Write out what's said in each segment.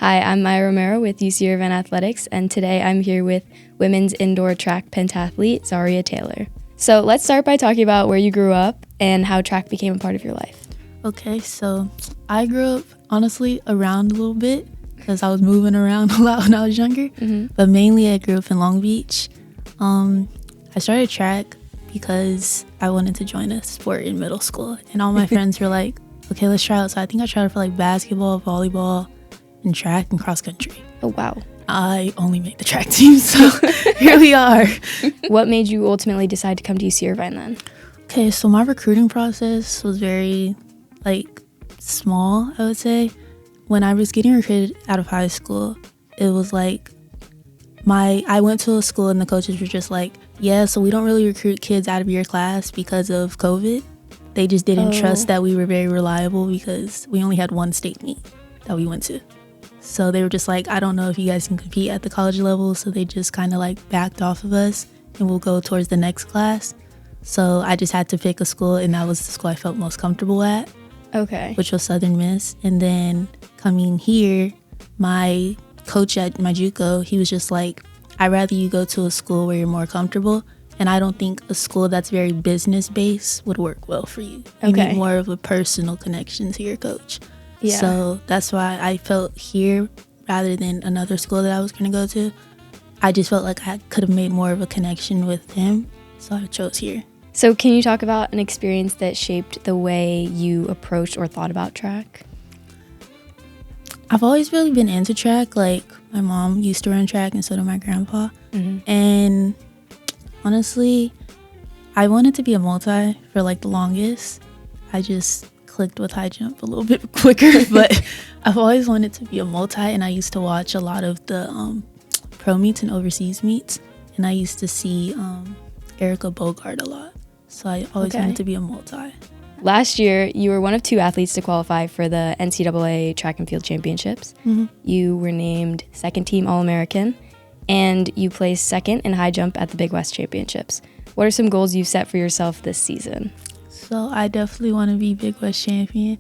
Hi, I'm Maya Romero with UC Irvine Athletics, and today I'm here with women's indoor track pentathlete, Zharia Taylor. So let's start by talking about where you grew up and how track became a part of your life. Okay, so I grew up, honestly, around a little bit because I was moving around a lot when I was younger, but mainly I grew up in Long Beach. I started track because I wanted to join a sport in middle school, and all my friends were like, okay, let's try out. So I think I tried out for like basketball, volleyball, and track and cross country. Oh, wow. I only made the track team, so here we are. What made you ultimately decide to come to UC Irvine then? Okay, so my recruiting process was very, small, I would say. When I was getting recruited out of high school, it was like, I went to a school and the coaches were just like, yeah, so we don't really recruit kids out of your class because of COVID. They just didn't trust that we were very reliable because we only had one state meet that we went to. So they were just like, I don't know if you guys can compete at the college level. So they just kind of backed off of us and we'll go towards the next class. So I just had to pick a school, and that was the school I felt most comfortable at. Okay. Which was Southern Miss. And then coming here, my coach at my JUCO, he was just like, I'd rather you go to a school where you're more comfortable. And I don't think a school that's very business-based would work well for you. You need more of a personal connection to your coach. Yeah. So that's why I felt here rather than another school that I was going to go to. I just felt like I could have made more of a connection with him. So I chose here. So can you talk about an experience that shaped the way you approached or thought about track? I've always really been into track. My mom used to run track, and so did my grandpa. And honestly, I wanted to be a multi for the longest. I just clicked with high jump a little bit quicker, but I've always wanted to be a multi, and I used to watch a lot of the pro meets and overseas meets, and I used to see Erica Bogart a lot. So I always wanted to be a multi. Last year, you were one of two athletes to qualify for the NCAA Track and Field Championships. You were named second team All-American, and you placed second in high jump at the Big West Championships. What are some goals you've set for yourself this season? So I definitely want to be Big West champion.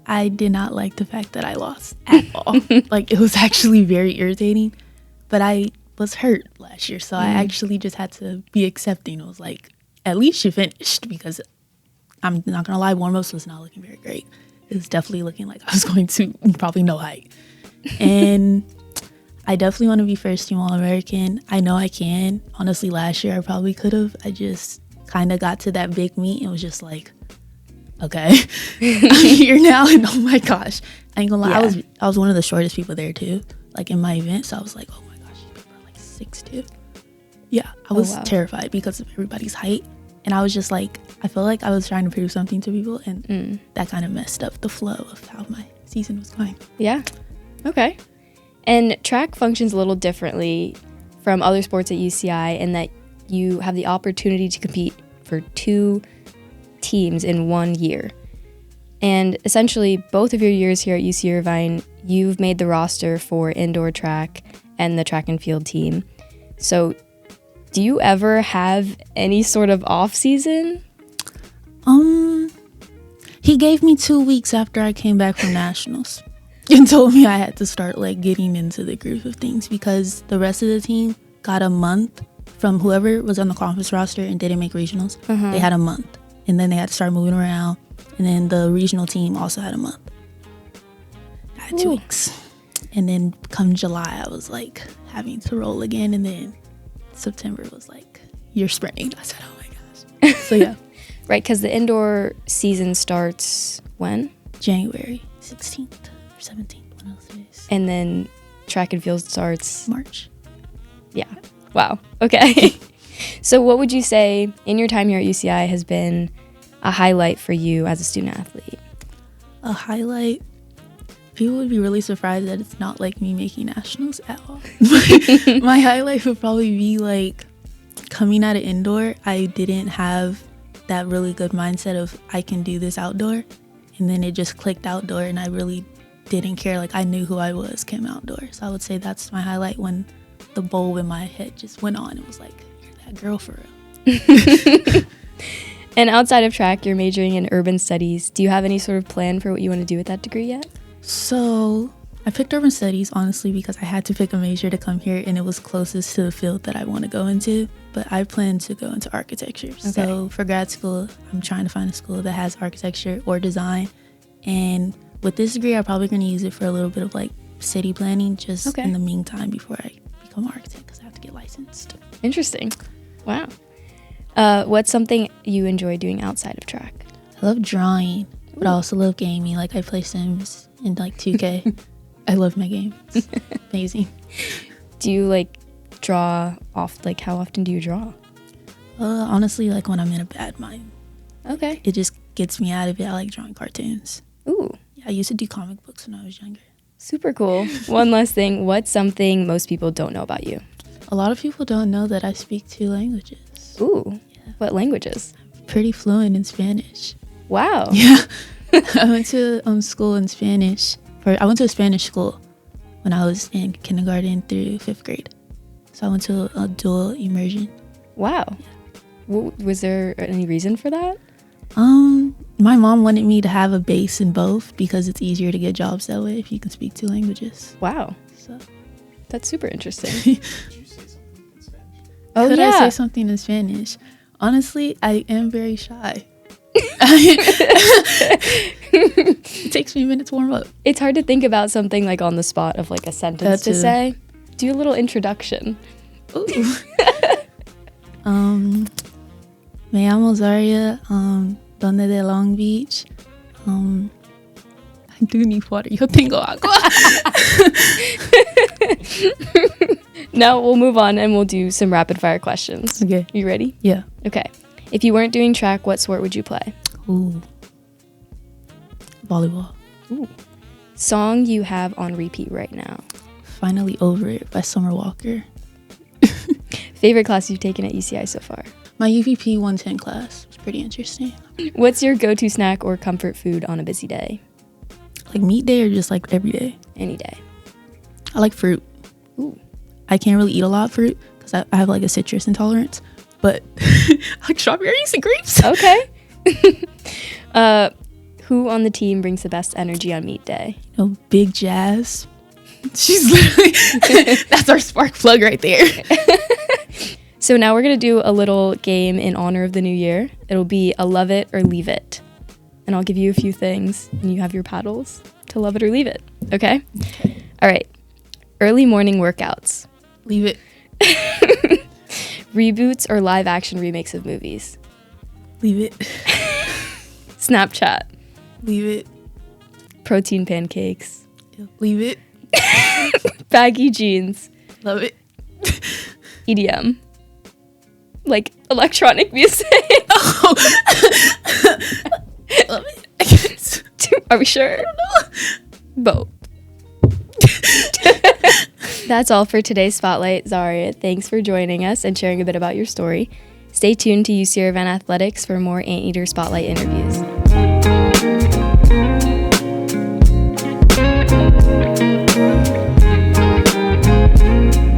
I did not like the fact that I lost at all. It was actually very irritating, but I was hurt last year, so I actually just had to be accepting. It was like, at least you finished, because I'm not gonna lie, warm-ups was not looking very great. It was definitely looking like I was going to probably no height. And I definitely want to be first team All-American. I know I can. Honestly, last year I probably could have. I just kind of got to that big meet and was just like, okay, I'm here now, and oh my gosh. I ain't gonna lie, I was one of the shortest people there too, in my event. So I was like, oh my gosh, these people are 6'2". Yeah, I was terrified because of everybody's height. And I was just I felt like I was trying to prove something to people, and that kind of messed up the flow of how my season was going. Yeah. Okay. And track functions a little differently from other sports at UCI in that you have the opportunity to compete for two teams in 1 year. And essentially, both of your years here at UC Irvine, you've made the roster for indoor track and the track and field team. So do you ever have any sort of off season? He gave me 2 weeks after I came back from nationals and told me I had to start getting into the groove of things, because the rest of the team got a month from whoever was on the conference roster and didn't make regionals. They had a month, and then they had to start moving around, and then the regional team also had a month. I had 2 weeks, and then come July I was having to roll again, and then September was you're sprinting. I said, oh my gosh. So yeah. Right, because the indoor season starts when? January 16th or 17th, one of those days. And then track and field starts? March. Yeah. Wow. Okay. So what would you say in your time here at UCI has been a highlight for you as a student athlete? A highlight? People would be really surprised that it's not me making nationals at all. My highlight would probably be coming out of indoor. I didn't have that really good mindset of I can do this outdoor, and then it just clicked outdoor, and I really didn't care. I knew who I was, came outdoor. So I would say that's my highlight, when the bulb in my head just went on. It was you're that girl for real. And outside of track, you're majoring in urban studies. Do you have any sort of plan for what you want to do with that degree yet? So I picked urban studies, honestly, because I had to pick a major to come here, and it was closest to the field that I want to go into. But I plan to go into architecture. Okay. So for grad school, I'm trying to find a school that has architecture or design. And with this degree, I'm probably going to use it for a little bit of like city planning just in the meantime before I become an architect, because I have to get licensed. Interesting. Wow. What's something you enjoy doing outside of track? I love drawing, but I also love gaming. Like I play Sims and like 2K. I love my game. It's amazing. Do you like draw off? Like how often do you draw? Honestly, like when I'm in a bad mind. Okay. It just gets me out of it. I like drawing cartoons. Ooh. Yeah, I used to do comic books when I was younger. Super cool. One last thing. What's something most people don't know about you? A lot of people don't know that I speak 2 languages. Ooh. Yeah. What languages? Pretty fluent in Spanish. Wow. Yeah. I went to school in Spanish. I went to a Spanish school when I was in kindergarten through 5th grade. So I went to a dual immersion. Wow. Yeah. Was there any reason for that? My mom wanted me to have a base in both because it's easier to get jobs that way if you can speak 2 languages. Wow. So that's super interesting. Did you say something in Spanish? Oh, could I say something in Spanish? Honestly, I am very shy. It takes me a minute to warm up. It's hard to think about something like on the spot of like a sentence to say. Do a little introduction. Ooh. Me llamo Zharia, donde de Long Beach. I do need water. Yo tengo agua. Now we'll move on and we'll do some rapid fire questions. Okay. You ready? Yeah. Okay. If you weren't doing track, what sport would you play? Ooh. Volleyball. Ooh. Song you have on repeat right now? Finally Over It by Summer Walker. Favorite class you've taken at UCI so far? My UVP 110 class was pretty interesting. What's your go-to snack or comfort food on a busy day? Like meet day or just like every day? Any day. I like fruit. Ooh. I can't really eat a lot of fruit because I have like a citrus intolerance, but I like strawberries and grapes. Okay. Who on the team brings the best energy on meet day? You know, Big Jazz. She's literally, that's our spark plug right there. So now we're going to do a little game in honor of the new year. It'll be a love it or leave it. And I'll give you a few things and you have your paddles to love it or leave it. Okay? All right. Early morning workouts. Leave it. Reboots or live action remakes of movies. Leave it. Snapchat. Leave it. Protein pancakes. Leave it. Baggy jeans. Love it. EDM. Like electronic music. Oh. Love it. Are we sure? I don't know. Both. That's all for today's Spotlight. Zharia, thanks for joining us and sharing a bit about your story. Stay tuned to UC Irvine Athletics for more Anteater Spotlight interviews.